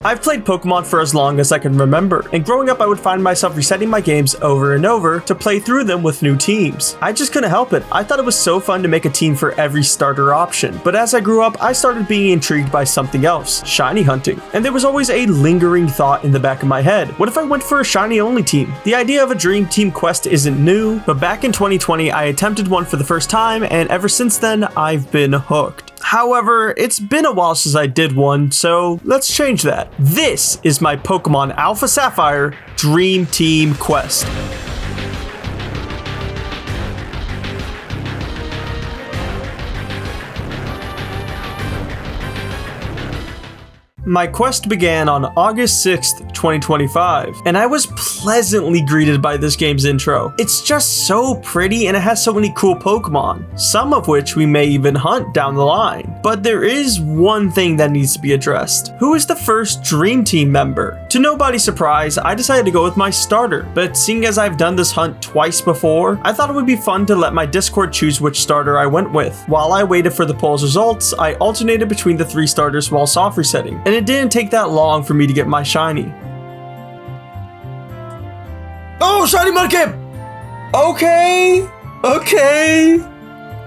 I've played Pokemon for as long as I can remember, and growing up I would find myself resetting my games over and over to play through them with new teams. I just couldn't help it. I thought it was so fun to make a team for every starter option. But as I grew up, I started being intrigued by something else, shiny hunting. And there was always a lingering thought in the back of my head. What if I went for a shiny only team? The idea of a dream team quest isn't new, but back in 2020 I attempted one for the first time, and ever since then I've been hooked. However, it's been a while since I did one, so let's change that. This is my Pokemon Alpha Sapphire Dream Team Quest. My quest began on August 6th, 2025, and I was pleasantly greeted by this game's intro. It's just so pretty and it has so many cool Pokemon, some of which we may even hunt down the line. But there is one thing that needs to be addressed. Who is the first Dream Team member? To nobody's surprise, I decided to go with my starter, but seeing as I've done this hunt twice before, I thought it would be fun to let my Discord choose which starter I went with. While I waited for the poll's results, I alternated between the 3 starters while soft resetting, and it didn't take that long for me to get my shiny. Oh, shiny Mudkip! Okay.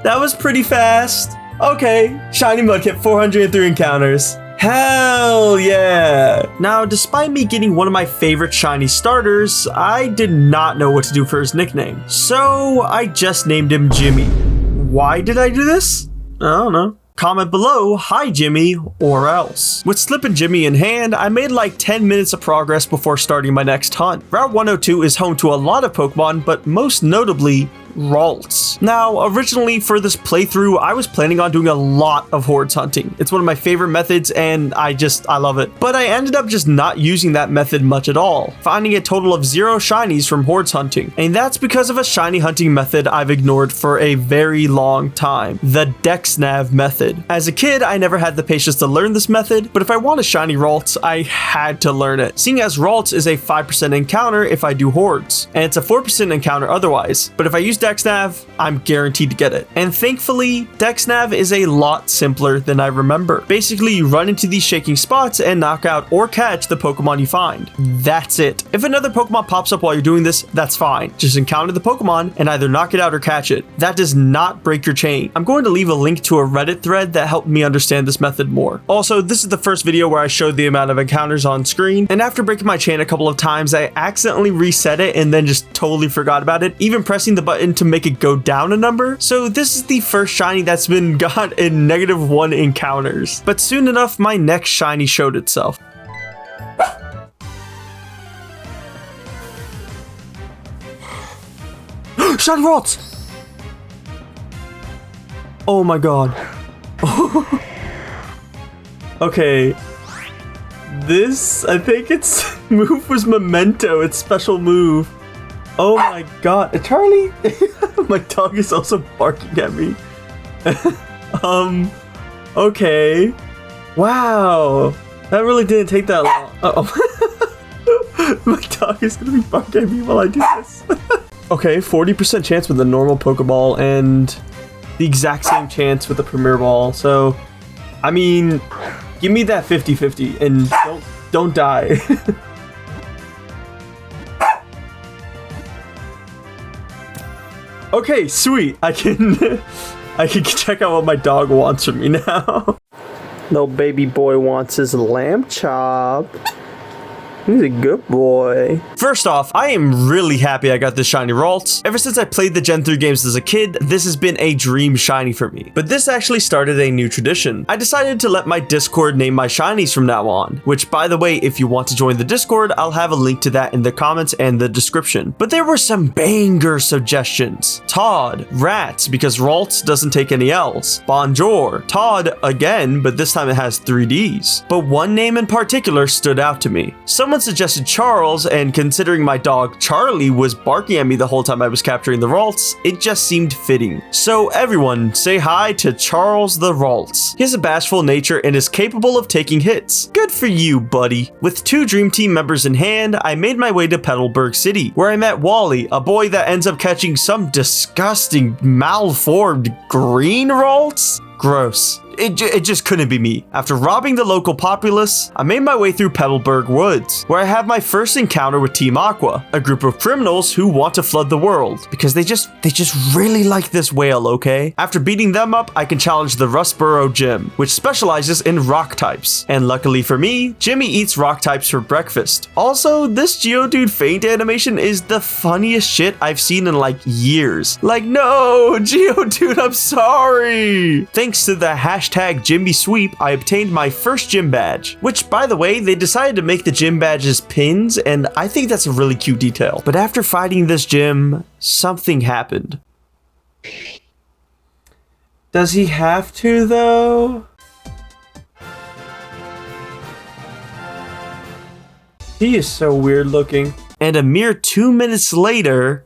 That was pretty fast. Okay, shiny Mudkip, 403 encounters. Hell yeah! Now, despite me getting one of my favorite shiny starters, I did not know what to do for his nickname. So I just named him Jimmy. Why did I do this? I don't know. Comment below, hi Jimmy, or else. With Slippin' Jimmy in hand, I made like 10 minutes of progress before starting my next hunt. Route 102 is home to a lot of Pokemon, but most notably, Ralts. Now, originally for this playthrough, I was planning on doing a lot of hordes hunting. It's one of my favorite methods and I love it. But I ended up just not using that method much at all, finding a total of 0 shinies from hordes hunting. And that's because of a shiny hunting method I've ignored for a very long time, the DexNav method. As a kid, I never had the patience to learn this method, but if I want a shiny Ralts, I had to learn it, seeing as Ralts is a 5% encounter if I do hordes, and it's a 4% encounter otherwise. But if I use DexNav, I'm guaranteed to get it. And thankfully, DexNav is a lot simpler than I remember. Basically, you run into these shaking spots and knock out or catch the Pokemon you find. That's it. If another Pokemon pops up while you're doing this, that's fine. Just encounter the Pokemon and either knock it out or catch it. That does not break your chain. I'm going to leave a link to a Reddit thread that helped me understand this method more. Also, this is the first video where I showed the amount of encounters on screen, and after breaking my chain a couple of times, I accidentally reset it and then just totally forgot about it, even pressing the button to make it go down a number. So this is the first shiny that's been got in -1 encounters. But soon enough, my next shiny showed itself. Shiny Ralts! Oh my god. Okay. This, I think its move was Memento, its special move. Oh my god. Charlie? My dog is also barking at me. Okay. Wow. That really didn't take that long. Uh-oh. My dog is gonna be barking at me while I do this. Okay, 40% chance with a normal Pokeball and the exact same chance with the Premier Ball. So, I mean, give me that 50-50 and don't die. Okay, sweet. I can check out what my dog wants from me now. Little baby boy wants his lamb chop. He's a good boy. First off, I am really happy I got this shiny Ralts. Ever since I played the Gen 3 games as a kid, this has been a dream shiny for me. But this actually started a new tradition. I decided to let my Discord name my shinies from now on, which by the way, if you want to join the Discord, I'll have a link to that in the comments and the description. But there were some banger suggestions. Todd, Rats, because Ralts doesn't take any L's. Bonjour, Todd again, but this time it has 3 Ds. But one name in particular stood out to me. Someone suggested Charles, and considering my dog Charlie was barking at me the whole time I was capturing the Ralts, it just seemed fitting. So everyone, say hi to Charles the Ralts. He has a bashful nature and is capable of taking hits. Good for you, buddy. With 2 Dream Team members in hand, I made my way to Petalburg City, where I met Wally, a boy that ends up catching some disgusting, malformed green Ralts. Gross. It just couldn't be me. After robbing the local populace, I made my way through Pebbleberg Woods, where I have my first encounter with Team Aqua, a group of criminals who want to flood the world, because they just really like this whale, okay? After beating them up, I can challenge the Rustboro Gym, which specializes in rock types. And luckily for me, Jimmy eats rock types for breakfast. Also, this Geodude faint animation is the funniest shit I've seen in like years. Like, no, Geodude, I'm sorry. Thanks to the hashtag Jimmy Sweep, I obtained my first gym badge, which by the way, they decided to make the gym badges pins, and I think that's a really cute detail. But after fighting this gym, something happened. Does he have to though? He is so weird looking. And a mere 2 minutes later...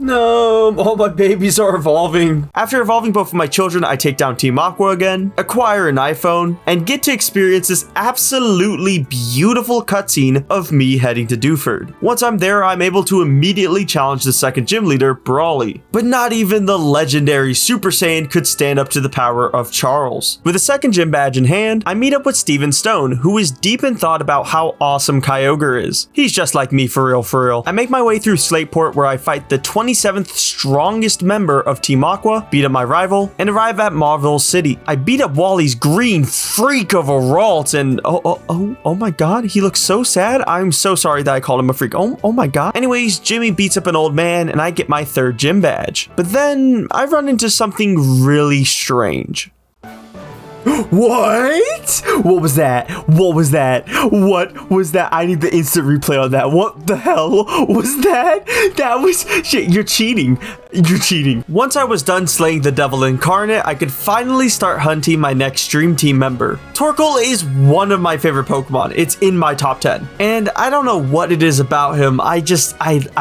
No, all my babies are evolving. After evolving both of my children, I take down Team Aqua again, acquire an iPhone, and get to experience this absolutely beautiful cutscene of me heading to Dewford. Once I'm there, I'm able to immediately challenge the second gym leader, Brawly. But not even the legendary Super Saiyan could stand up to the power of Charles. With a second gym badge in hand, I meet up with Steven Stone, who is deep in thought about how awesome Kyogre is. He's just like me for real, for real. I make my way through Slateport where I fight the 27th strongest member of Team Aqua, beat up my rival, and arrive at Marvel City. I beat up Wally's green freak of a Ralt, and oh my god, he looks so sad. I'm so sorry that I called him a freak. Oh my god. Anyways, Jimmy beats up an old man, and I get my third gym badge. But then I run into something really strange. What? What was that? What was that? What was that? I need the instant replay on that. What the hell was that? That was shit. You're cheating. You're cheating. Once I was done slaying the devil incarnate, I could finally start hunting my next stream team member. Torkoal is one of my favorite Pokemon. It's in my top 10. And I don't know what it is about him. I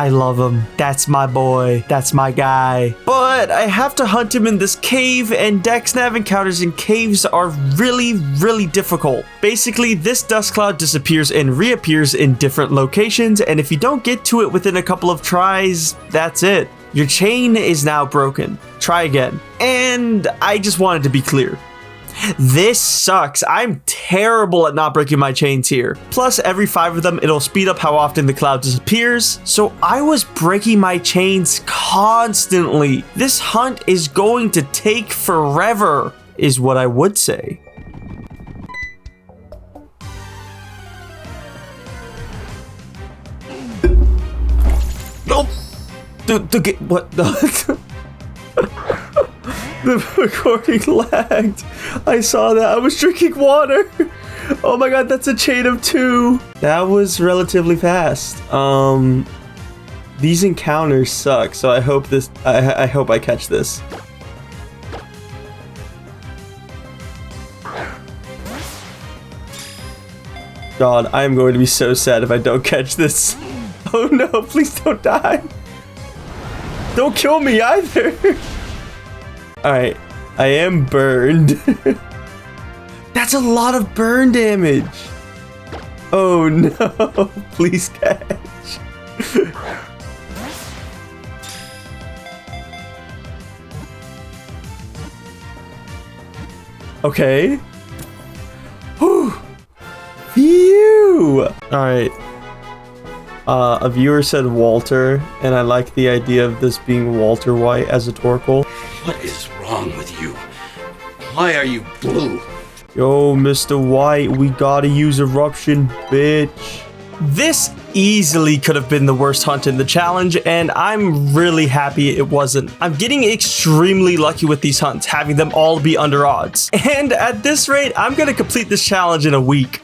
love him. That's my boy. That's my guy. But I have to hunt him in this cave, and Dexnav encounters in caves are really difficult. Basically, this dust cloud disappears and reappears in different locations, and if you don't get to it within a couple of tries, that's it. Your chain is now broken. Try again. And I just wanted to be clear. This sucks. I'm terrible at not breaking my chains here. Plus, every 5 of them, it'll speed up how often the cloud disappears. So I was breaking my chains constantly. This hunt is going to take forever, is what I would say. Nope. What the? The recording lagged. I saw that. I was drinking water. Oh my god, that's a chain of 2. That was relatively fast. These encounters suck, so I hope this. I hope I catch this. God, I am going to be so sad if I don't catch this. Oh no, please don't die. Don't kill me either. Alright, I am burned. That's a lot of burn damage. Oh no, please catch. Okay. Whew. Phew. Alright. A viewer said Walter, and I like the idea of this being Walter White as a Torkoal. What is wrong with you? Why are you blue? Yo, Mr. White, we gotta use Eruption, bitch. This easily could have been the worst hunt in the challenge, and I'm really happy it wasn't. I'm getting extremely lucky with these hunts, having them all be under odds. And at this rate, I'm gonna complete this challenge in a week.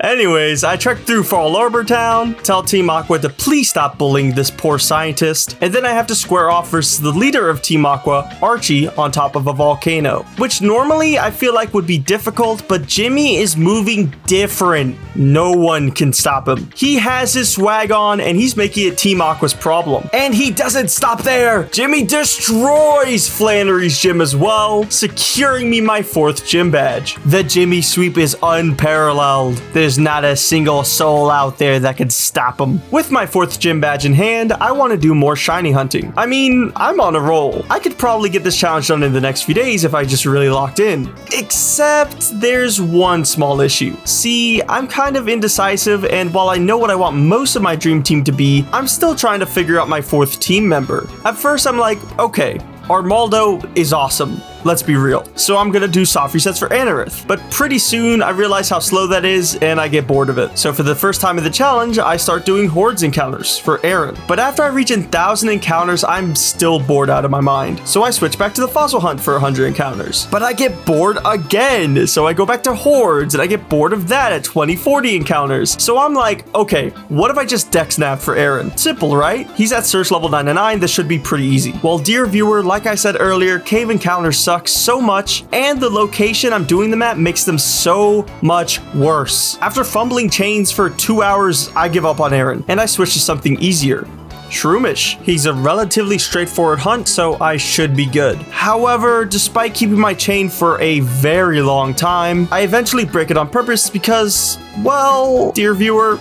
Anyways, I trekked through Fall Arbor Town, tell Team Aqua to please stop bullying this poor scientist, and then I have to square off versus the leader of Team Aqua, Archie, on top of a volcano, which normally I feel like would be difficult, but Jimmy is moving different. and no one can stop him. He has his swag on, and he's making it Team Aqua's problem. And he doesn't stop there. Jimmy destroys Flannery's gym as well, securing me my 4th gym badge. The Jimmy sweep is unparalleled. There's not a single soul out there that can stop him. With my 4th gym badge in hand, I want to do more shiny hunting. I mean, I'm on a roll. I could probably get this challenge done in the next few days if I just really locked in. Except there's one small issue. See, I'm kind of indecisive, and while I know what I want most of my dream team to be, I'm still trying to figure out my 4th team member. At first, I'm like, okay, Armaldo is awesome. Let's be real. So I'm gonna do soft resets for Anorith. But pretty soon I realize how slow that is and I get bored of it. So for the first time in the challenge, I start doing Hordes encounters for Aaron. But after I reach 1,000 encounters, I'm still bored out of my mind. So I switch back to the fossil hunt for 100 encounters. But I get bored again. So I go back to Hordes and I get bored of that at 20-40 encounters. So I'm like, okay, what if I just dex nav for Aaron? Simple, right? He's at search level 99. This should be pretty easy. Well, dear viewer, like I said earlier, cave encounters suck so much, and the location I'm doing them at makes them so much worse. After fumbling chains for 2 hours, I give up on Aaron, and I switch to something easier. Shroomish. He's a relatively straightforward hunt, so I should be good. However, despite keeping my chain for a very long time, I eventually break it on purpose because, well, dear viewer,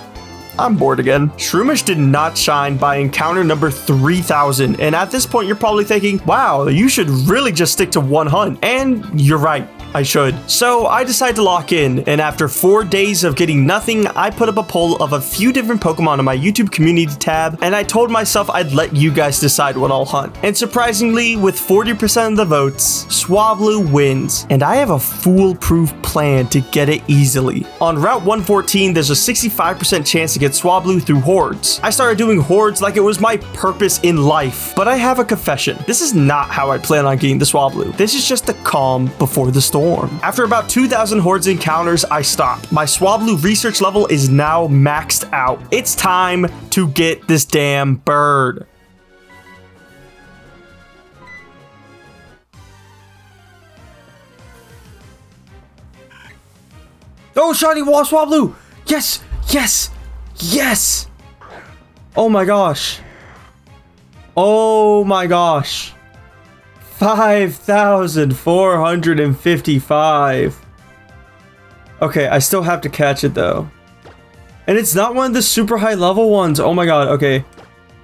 I'm bored again. Shroomish did not shine by encounter number 3000, and at this point you're probably thinking, wow, you should really just stick to one hunt. And you're right, I should. So I decided to lock in, and after 4 days of getting nothing, I put up a poll of a few different Pokemon on my YouTube community tab, and I told myself I'd let you guys decide what I'll hunt. And surprisingly, with 40% of the votes, Swablu wins, and I have a foolproof plan to get it easily. On Route 114, there's a 65% chance to get Swablu through Hordes. I started doing Hordes like it was my purpose in life, but I have a confession. This is not how I plan on getting the Swablu. This is just the calm before the storm. After about 2,000 Hordes encounters, I stopped. My Swablu research level is now maxed out. It's time to get this damn bird. Oh, shiny wall Swablu! Yes! Yes! Yes! Oh my gosh. Oh my gosh. 5,455. Okay, I still have to catch it though. And it's not one of the super high level ones. Oh my god, okay.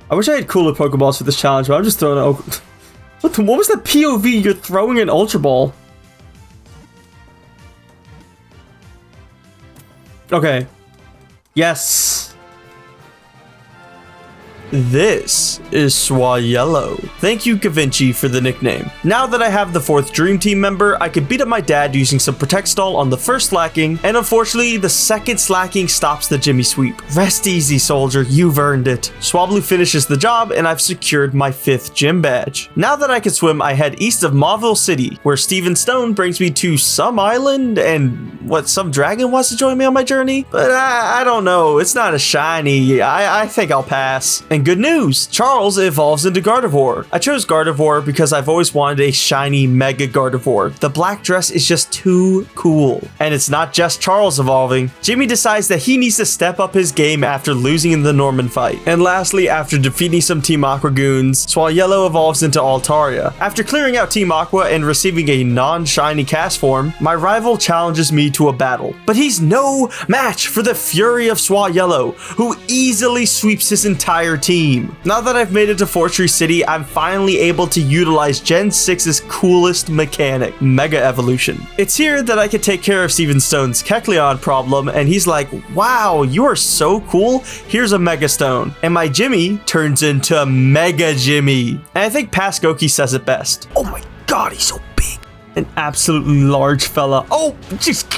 I wish I had cooler Pokeballs for this challenge, but I'm just throwing it. What was that POV? You're throwing an Ultra Ball. Okay. Yes. This is Swayello. Thank you, Gavinci, for the nickname. Now that I have the 4th Dream Team member, I could beat up my dad using some Protect Stall on the first slacking, and unfortunately, the second slacking stops the Jimmy sweep. Rest easy, soldier, you've earned it. Swablu finishes the job, and I've secured my 5th gym badge. Now that I can swim, I head east of Mauville City, where Steven Stone brings me to some island, and some dragon wants to join me on my journey? But I don't know, it's not a shiny. I think I'll pass. And good news, Charles evolves into Gardevoir. I chose Gardevoir because I've always wanted a shiny Mega Gardevoir. The black dress is just too cool. And it's not just Charles evolving. Jimmy decides that he needs to step up his game after losing in the Norman fight. And lastly, after defeating some Team Aqua goons, Swayello evolves into Altaria. After clearing out Team Aqua and receiving a non-shiny cast form, my rival challenges me to a battle. But he's no match for the fury of Swayello, who easily sweeps his entire team. Now that I've made it to Fortree City, I'm finally able to utilize Gen 6's coolest mechanic, Mega Evolution. It's here that I can take care of Steven Stone's Kecleon problem, and he's like, wow, you are so cool, here's a Mega Stone. And my Jimmy turns into Mega Jimmy. And I think Pascoki says it best. Oh my god, he's so big. An absolutely large fella. Oh, just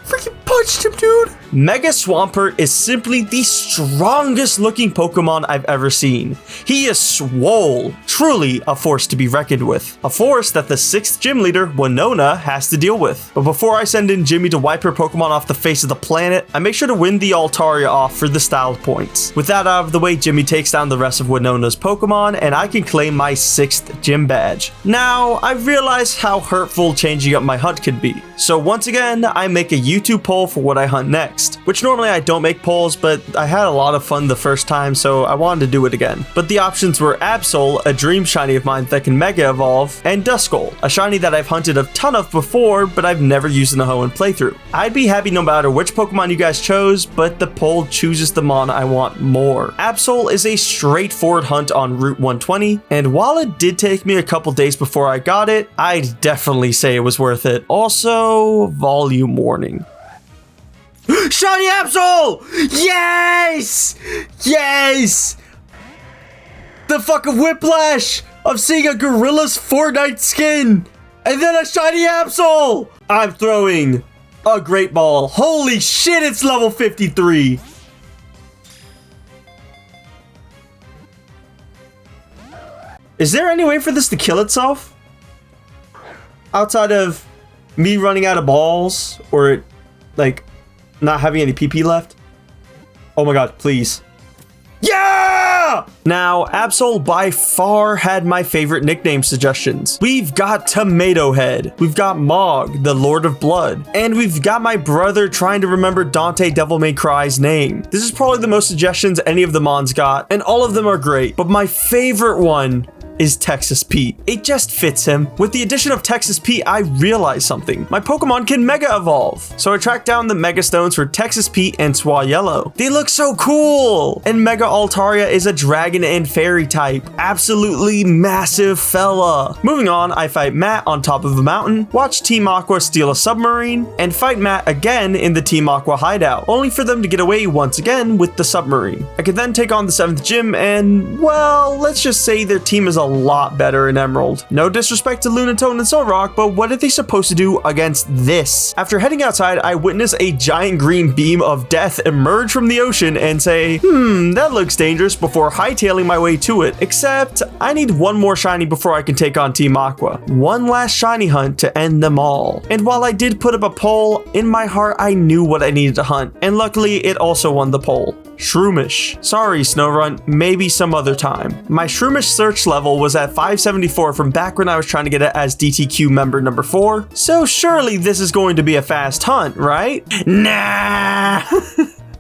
freaking punched him, dude. Mega Swampert is simply the strongest looking Pokemon I've ever seen. He is swole, truly a force to be reckoned with. A force that the 6th gym leader, Winona, has to deal with. But before I send in Jimmy to wipe her Pokemon off the face of the planet, I make sure to win the Altaria off for the style points. With that out of the way, Jimmy takes down the rest of Winona's Pokemon, and I can claim my 6th gym badge. Now, I realize how hurtful changing up my hunt can be. So once again, I make a YouTube poll for what I hunt next. next, which normally I don't make polls, but I had a lot of fun the first time, so I wanted to do it again. But the options were Absol, a dream shiny of mine that can Mega Evolve, and Duskull, a shiny that I've hunted a ton of before, but I've never used in a Hoenn playthrough. I'd be happy no matter which Pokemon you guys chose, but the poll chooses the mon I want more. Absol is a straightforward hunt on Route 120, and while it did take me a couple days before I got it, I'd definitely say it was worth it. Also, volume warning. Shiny Absol! Yes! Yes! The fucking whiplash of seeing a gorilla's Fortnite skin and then a shiny Absol! I'm throwing a great ball. Holy shit, it's level 53. Is there any way for this to kill itself? Outside of me running out of balls or it, like, not having any PP left? Oh my god, please. Yeah! Now, Absol by far had my favorite nickname suggestions. We've got Tomato Head, we've got Mog, the Lord of Blood, and we've got my brother trying to remember Dante Devil May Cry's name. This is probably the most suggestions any of the mons got, and all of them are great, but my favorite one is Texas Pete. It just fits him. With the addition of Texas Pete, I realized something. My Pokemon can Mega Evolve. So I tracked down the Mega Stones for Texas Pete and Swallow. They look so cool! And Mega Altaria is a dragon and fairy type. Absolutely massive fella. Moving on, I fight Matt on top of a mountain, watch Team Aqua steal a submarine, and fight Matt again in the Team Aqua hideout, only for them to get away once again with the submarine. I could then take on the 7th gym and, well, let's just say their team is a lot better in Emerald. No disrespect to Lunatone and Solrock, but what are they supposed to do against this? After heading outside, I witness a giant green beam of death emerge from the ocean and say, that looks dangerous, before hightailing my way to it. Except, I need one more shiny before I can take on Team Aqua. One last shiny hunt to end them all. And while I did put up a poll, in my heart I knew what I needed to hunt, and luckily it also won the poll. Shroomish. Sorry, Snowrunt, maybe some other time. My Shroomish search level was at 574 from back when I was trying to get it as DTQ member number 4, so surely this is going to be a fast hunt, right? Nah!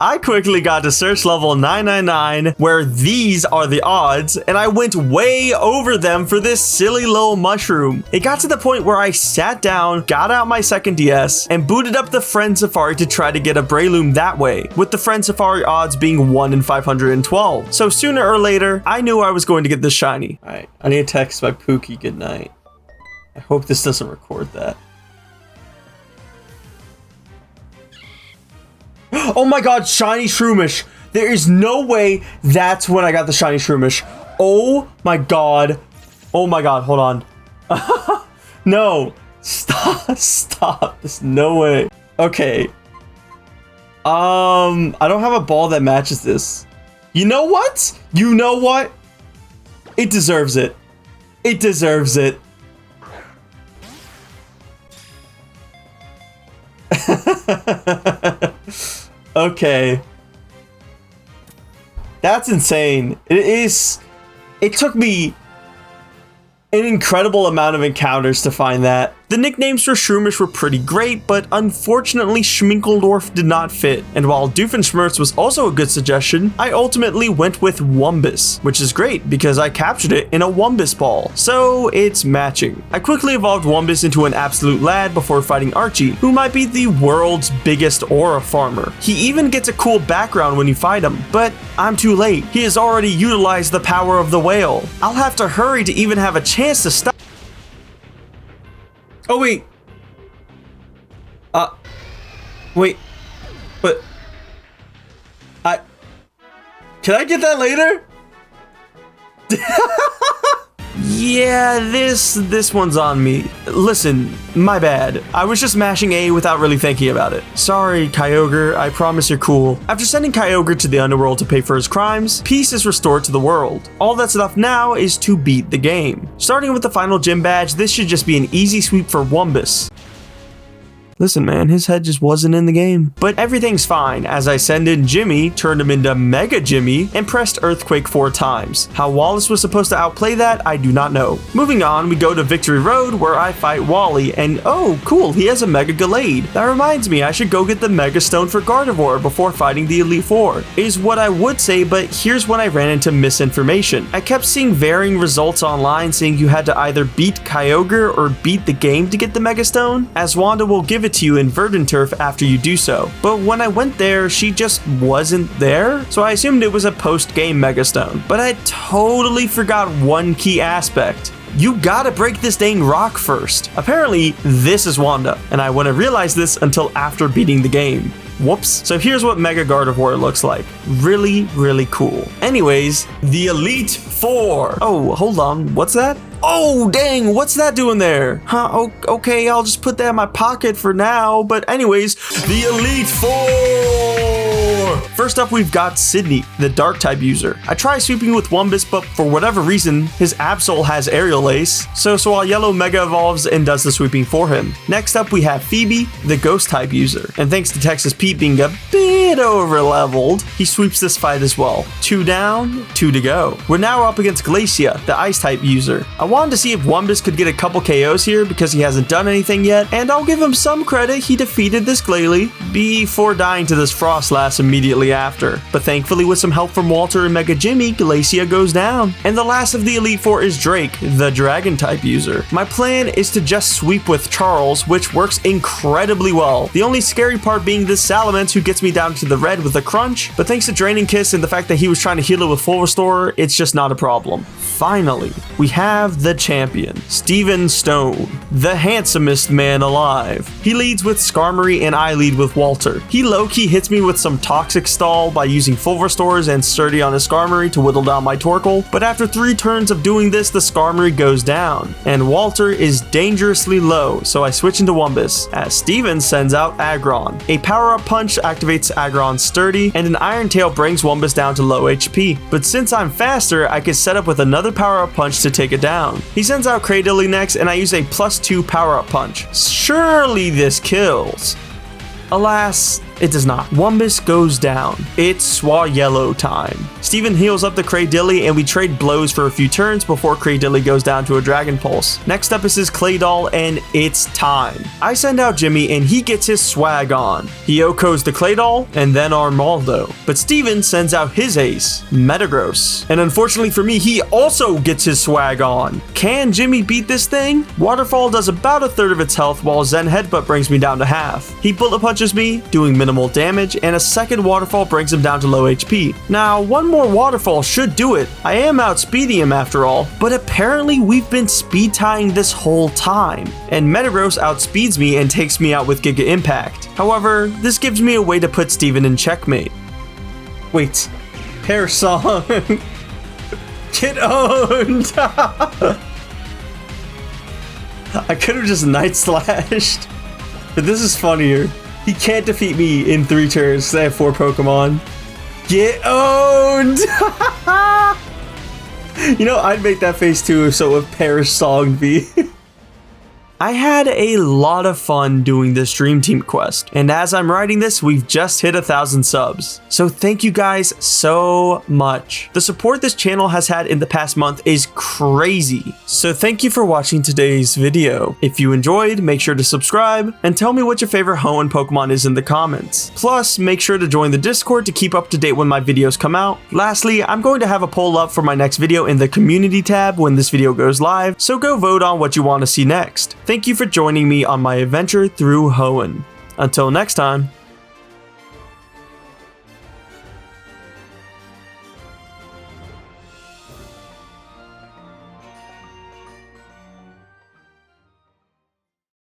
I quickly got to search level 999, where these are the odds, and I went way over them for this silly little mushroom. It got to the point where I sat down, got out my second DS, and booted up the Friend Safari to try to get a Breloom that way, with the Friend Safari odds being 1 in 512. So sooner or later, I knew I was going to get this shiny. Alright, I need to text my Pookie goodnight. I hope this doesn't record that. Oh my god, shiny Shroomish. There is no way that's when I got the shiny Shroomish. Oh my god. Oh my god, hold on. No. Stop. There's no way. Okay. I don't have a ball that matches this. You know what? You know what? It deserves it. It deserves it. Okay. That's insane. It took me an incredible amount of encounters to find that. The nicknames for Shroomish were pretty great, but unfortunately Schminkledorf did not fit. And while Doofenshmirtz was also a good suggestion, I ultimately went with Wumbus, which is great because I captured it in a Wumbus ball. So it's matching. I quickly evolved Wumbus into an absolute lad before fighting Archie, who might be the world's biggest aura farmer. He even gets a cool background when you fight him, but I'm too late. He has already utilized the power of the whale. I'll have to hurry to even have a chance to stop. Oh, wait. Wait. But... Can I get that later? Yeah, this one's on me. Listen, my bad. I was just mashing A without really thinking about it. Sorry, Kyogre, I promise you're cool. After sending Kyogre to the underworld to pay for his crimes, peace is restored to the world. All that's left now is to beat the game. Starting with the final gym badge, this should just be an easy sweep for Wumbus. Listen, man, his head just wasn't in the game. But everything's fine as I send in Jimmy, turned him into Mega Jimmy, and pressed Earthquake 4 times. How Wallace was supposed to outplay that, I do not know. Moving on, we go to Victory Road where I fight Wally, and oh, cool, he has a Mega Gallade. That reminds me, I should go get the Mega Stone for Gardevoir before fighting the Elite Four, is what I would say, but here's when I ran into misinformation. I kept seeing varying results online saying you had to either beat Kyogre or beat the game to get the Mega Stone, as Wanda will give it to you in Verdant Turf after you do so. But when I went there, she just wasn't there, so I assumed it was a post-game Mega Stone. But I totally forgot one key aspect. You gotta break this dang rock first. Apparently, this is Wanda, and I wouldn't realize this until after beating the game. Whoops. So here's what Mega Gardevoir looks like. Really, really cool. Anyways, the Elite Four. Oh, hold on. What's that? Oh, dang, what's that doing there? Huh, okay, I'll just put that in my pocket for now. But anyways, the Elite Four! First up, we've got Sydney, the Dark-type user. I try sweeping with Wumbus, but for whatever reason, his Absol has Aerial Ace, so while Yellow Mega evolves and does the sweeping for him. Next up, we have Phoebe, the Ghost-type user. And thanks to Texas Pete being a bit over-leveled, he sweeps this fight as well. 2 down, 2 to go. We're now up against Glacia, the Ice-type user. I wanted to see if Wumbus could get a couple KOs here because he hasn't done anything yet, and I'll give him some credit, he defeated this Glalie before dying to this Frostlass immediately after. But thankfully with some help from Walter and Mega Jimmy, Glacia goes down. And the last of the Elite Four is Drake, the Dragon-type user. My plan is to just sweep with Charles, which works incredibly well. The only scary part being this Salamence who gets me down to the red with a crunch, but thanks to Draining Kiss and the fact that he was trying to heal it with Full Restore, it's just not a problem. Finally, we have the champion, Steven Stone, the handsomest man alive. He leads with Skarmory and I lead with Walter. He low-key hits me with some Toxic Stall by using Full Restores and Sturdy on his Skarmory to whittle down my Torkoal, but after 3 turns of doing this, the Skarmory goes down, and Walter is dangerously low, so I switch into Wumbus, as Steven sends out Aggron. A Power-Up Punch activates Aggron's Sturdy, and an Iron Tail brings Wumbus down to low HP. But since I'm faster, I can set up with another Power-Up Punch to take it down. He sends out Cradily next, and I use a +2 Power-Up Punch. Surely this kills. Alas, it does not. Wumbus goes down. It's Swallow time. Steven heals up the Cradily and we trade blows for a few turns before Cradily goes down to a Dragon Pulse. Next up is his Claydol and it's time. I send out Jimmy and he gets his swag on. He OHKOs the Claydol and then Armaldo. But Steven sends out his ace, Metagross. And unfortunately for me, he also gets his swag on. Can Jimmy beat this thing? Waterfall does about 1/3 of its health while Zen Headbutt brings me down to half. He bullet punches me, doing minimal damage, and a second Waterfall brings him down to low HP. Now, one more Waterfall should do it. I am outspeeding him after all, but apparently we've been speed tying this whole time, and Metagross outspeeds me and takes me out with Giga Impact. However, this gives me a way to put Steven in checkmate. Wait, Pear Song. Get owned! I could have just Night Slashed, but this is funnier. He can't defeat me in 3 turns because I have 4 Pokemon. Get owned! You know, I'd make that face too if so if Perish Song be. I had a lot of fun doing this Dream Team quest, and as I'm writing this, we've just hit 1,000 subs. So thank you guys so much. The support this channel has had in the past month is crazy. So thank you for watching today's video. If you enjoyed, make sure to subscribe, and tell me what your favorite Hoenn Pokemon is in the comments. Plus, make sure to join the Discord to keep up to date when my videos come out. Lastly, I'm going to have a poll up for my next video in the community tab when this video goes live, so go vote on what you want to see next. Thank you for joining me on my adventure through Hoenn. Until next time.